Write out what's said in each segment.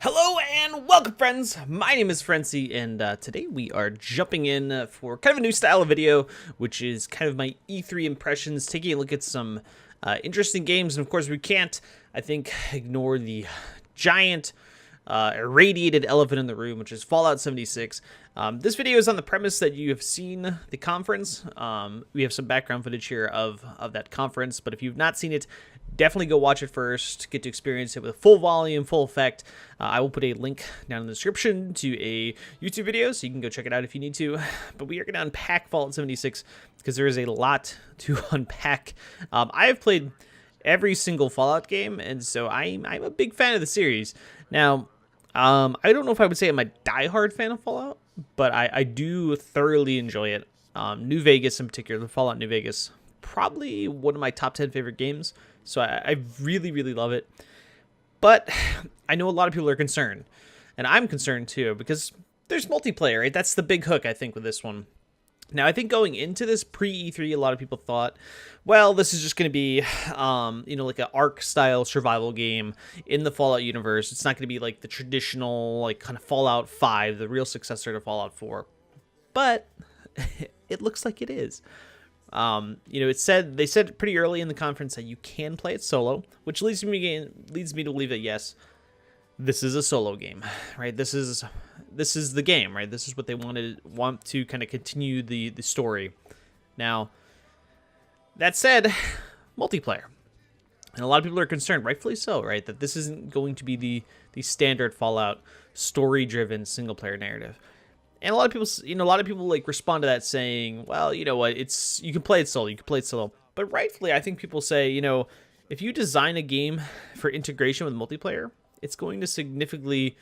Hello and welcome, friends. My name is Frenzy, and today we are jumping in for kind of a new style of video, which is kind of my E3 impressions, taking a look at some interesting games. And of course, we can't, I think, ignore the giant irradiated elephant in the room, which is Fallout 76. This video is on the premise that you have seen the conference. We have some background footage here of that conference, but if you've not seen it, definitely go watch it first, get to experience it with full volume, full effect. I will put a link down in the description to a YouTube video, so you can go check it out if you need to. But we are going to unpack Fallout 76 because there is a lot to unpack. I have played every single Fallout game, and so I'm a big fan of the series. Now, I don't know if I would say I'm a diehard fan of Fallout, but I do thoroughly enjoy it. New Vegas in particular, Fallout New Vegas, probably one of my top 10 favorite games. So I really, really love it. But I know a lot of people are concerned. And I'm concerned too, because there's multiplayer, right? That's the big hook, I think, with this one. Now, I think going into this pre-E3, a lot of people thought, well, this is just going to be, like an Ark-style survival game in the Fallout universe. It's not going to be like the traditional, like, kind of Fallout 5, the real successor to Fallout 4. But it looks like it is. They said pretty early in the conference that you can play it solo, which leads me to believe that yes, this is a solo game, right? This is the game, right? This is what they want to kind of continue the story. Now, that said, multiplayer, and a lot of people are concerned, rightfully so, right? That this isn't going to be the standard Fallout story-driven single-player narrative. And a lot of people like respond to that saying, well, you know what, you can play it solo, But rightfully, I think people say, if you design a game for integration with multiplayer, it's going to significantly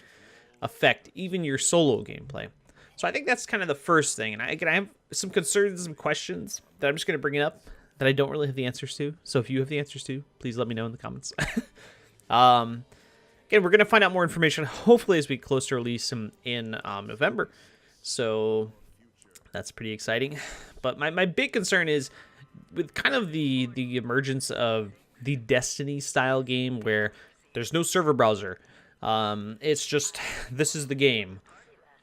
affect even your solo gameplay. So I think that's kind of the first thing. And I have some concerns, some questions that I'm just going to bring up that I don't really have the answers to. So if you have the answers to, please let me know in the comments. Again, we're going to find out more information, hopefully, as we get close to release in November. So that's pretty exciting. But my big concern is with kind of the emergence of the Destiny style game where there's no server browser. It's just, this is the game,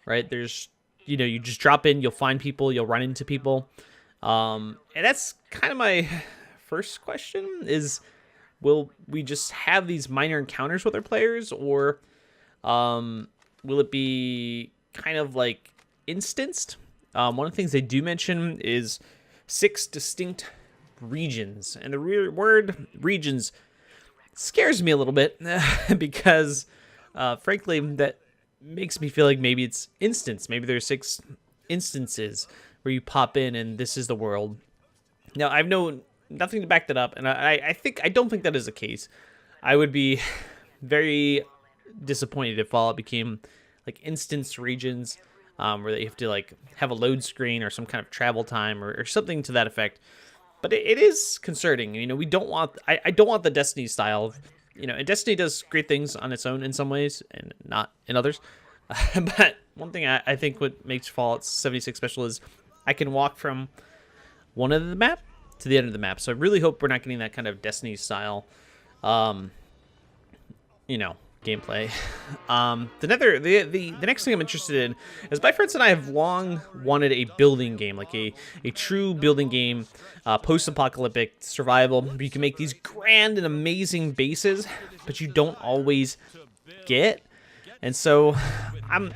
right? There's, you just drop in, you'll find people, you'll run into people. And that's kind of my first question is, will we just have these minor encounters with our players, or will it be kind of like instanced? One of the things they do mention is 6 distinct regions, and the word regions scares me a little bit because frankly that makes me feel like maybe it's instance. Maybe there's 6 instances where you pop in and this is the world. Now, I've known nothing to back that up, and I don't think that is the case. I would be very disappointed if Fallout became like instance regions, where you have to like have a load screen or some kind of travel time or something to that effect. But it is concerning. We don't want. I don't want the Destiny style of, and Destiny does great things on its own in some ways and not in others. But one thing I think what makes Fallout 76 special is I can walk from one end of the map to the end of the map. So I really hope we're not getting that kind of Destiny style, gameplay. The next thing I'm interested in is my friends and I have long wanted a building game, like a true building game, post-apocalyptic survival. You can make these grand and amazing bases, but you don't always get. And so I'm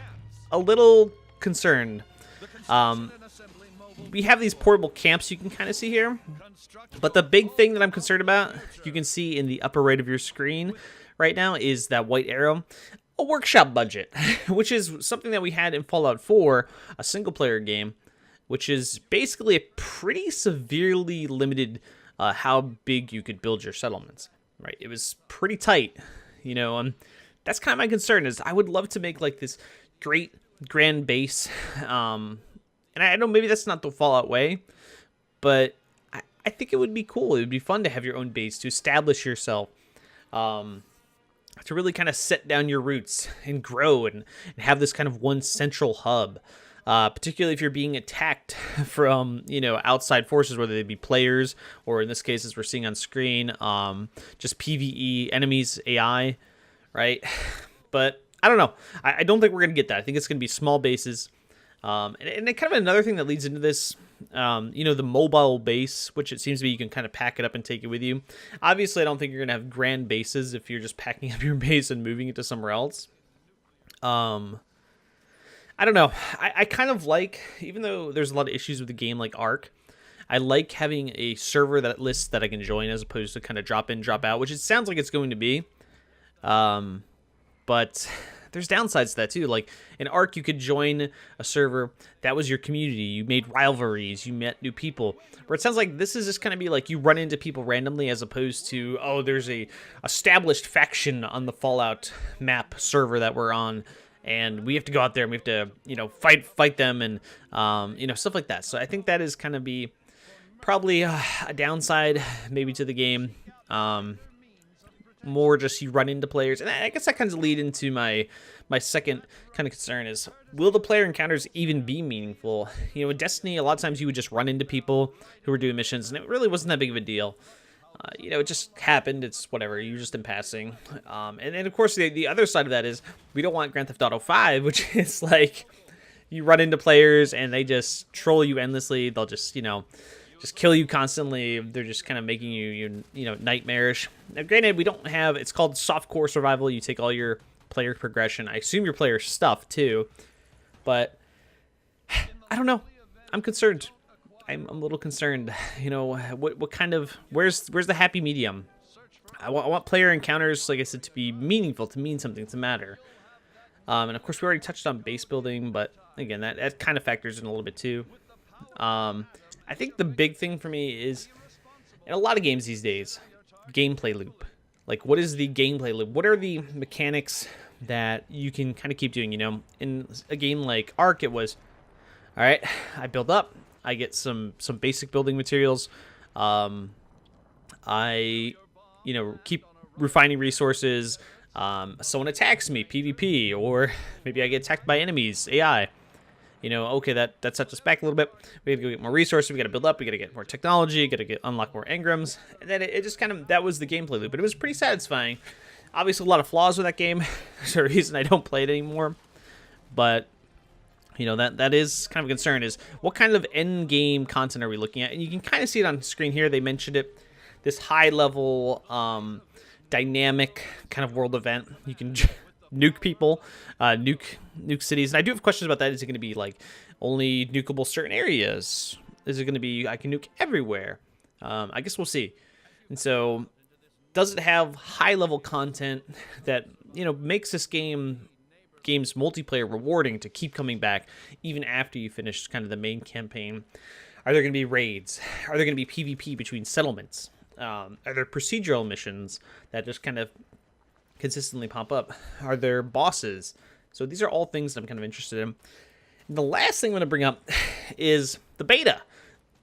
a little concerned. We have these portable camps you can kind of see here, but the big thing that I'm concerned about, you can see in the upper right of your screen right now, is that white arrow, a workshop budget, which is something that we had in Fallout 4, a single-player game, which is basically a pretty severely limited how big you could build your settlements, right? It was pretty tight, that's kind of my concern, is I would love to make like this great grand base, and I know maybe that's not the Fallout way, but I think it would be cool. It would be fun to have your own base, to establish yourself, to really kind of set down your roots and grow and have this kind of one central hub, particularly if you're being attacked from, outside forces, whether they be players or, in this case, as we're seeing on screen, just PvE enemies, AI, right? But I don't know. I don't think we're going to get that. I think it's going to be small bases. And kind of another thing that leads into this, the mobile base, which it seems to be you can kind of pack it up and take it with you. Obviously, I don't think you're going to have grand bases if you're just packing up your base and moving it to somewhere else. I don't know. I kind of like, even though there's a lot of issues with the game like Ark, I like having a server that lists that I can join as opposed to kind of drop in, drop out, which it sounds like it's going to be. But there's downsides to that too. Like in Ark, you could join a server that was your community. You made rivalries. You met new people. Where it sounds like this is just going to be like you run into people randomly as opposed to, oh, there's a established faction on the Fallout map server that we're on, and we have to go out there and we have to, fight them and, stuff like that. So I think that is kind of be probably a downside maybe to the game. More just you run into players, and I guess that kind of lead into my second kind of concern is, will the player encounters even be meaningful? In Destiny, a lot of times you would just run into people who were doing missions, and it really wasn't that big of a deal. It just happened. It's whatever. You're just in passing. And then, of course, the other side of that is we don't want Grand Theft Auto 5, which is like you run into players and they just troll you endlessly. They'll just, just kill you constantly. They're just kind of making you nightmarish. Now, granted, we don't have, it's called softcore survival. You take all your player progression. I assume your player stuff too, but I don't know. I'm concerned. I'm a little concerned. What kind of, where's the happy medium? I want player encounters, like I said, to be meaningful, to mean something, to matter. And of course, we already touched on base building, but again, that kind of factors in a little bit too. I think the big thing for me is, in a lot of games these days, gameplay loop. Like, what is the gameplay loop? What are the mechanics that you can kind of keep doing? In a game like Ark, it was, all right, I build up, I get some basic building materials, I, keep refining resources, someone attacks me, PvP, or maybe I get attacked by enemies, AI. Okay, that sets us back a little bit. We gotta go get more resources. We gotta build up. We gotta get more technology. Gotta unlock more engrams. And then it just kind of, that was the gameplay loop. But it was pretty satisfying. Obviously, a lot of flaws with that game. There's a reason I don't play it anymore. But that is kind of a concern. Is what kind of end game content are we looking at? And you can kind of see it on screen here. They mentioned it. This high level, dynamic kind of world event. You can nuke people, nuke cities. And I do have questions about that. Is it going to be like only nukeable certain areas? Is it going to be I can nuke everywhere? I guess we'll see. And so, does it have high level content that makes this game's multiplayer rewarding to keep coming back even after you finish kind of the main campaign? Are there going to be raids? Are there going to be PvP between settlements? Are there procedural missions that just kind of consistently pop up? Are there bosses? So these are all things that I'm kind of interested in. And the last thing I'm going to bring up is the beta.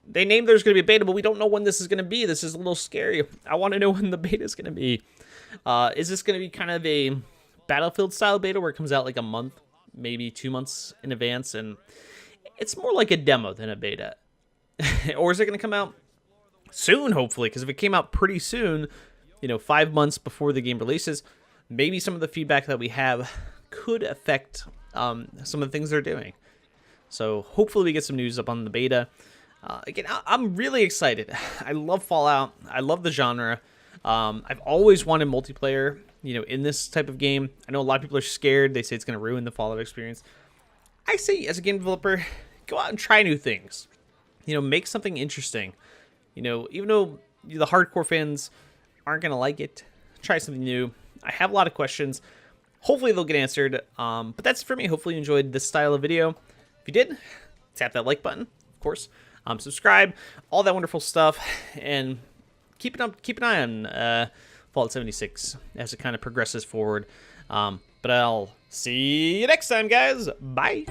They named there's going to be a beta, but we don't know when this is going to be. This is a little scary. I want to know when the beta is going to be. Is this going to be kind of a Battlefield style beta where it comes out like a month, maybe 2 months in advance, and it's more like a demo than a beta? Or is it going to come out soon, hopefully? Because if it came out pretty soon, 5 months before the game releases, maybe some of the feedback that we have could affect some of the things they're doing. So hopefully we get some news up on the beta. Again, I'm really excited. I love Fallout. I love the genre. I've always wanted multiplayer, in this type of game. I know a lot of people are scared. They say it's going to ruin the Fallout experience. I say, as a game developer, go out and try new things. Make something interesting. Even though the hardcore fans aren't going to like it, try something new. I have a lot of questions. Hopefully they'll get answered. But that's it for me. Hopefully you enjoyed this style of video. If you did, tap that like button, of course. Subscribe, all that wonderful stuff, and keep an eye on Fallout 76 as it kind of progresses forward. But I'll see you next time, guys. Bye.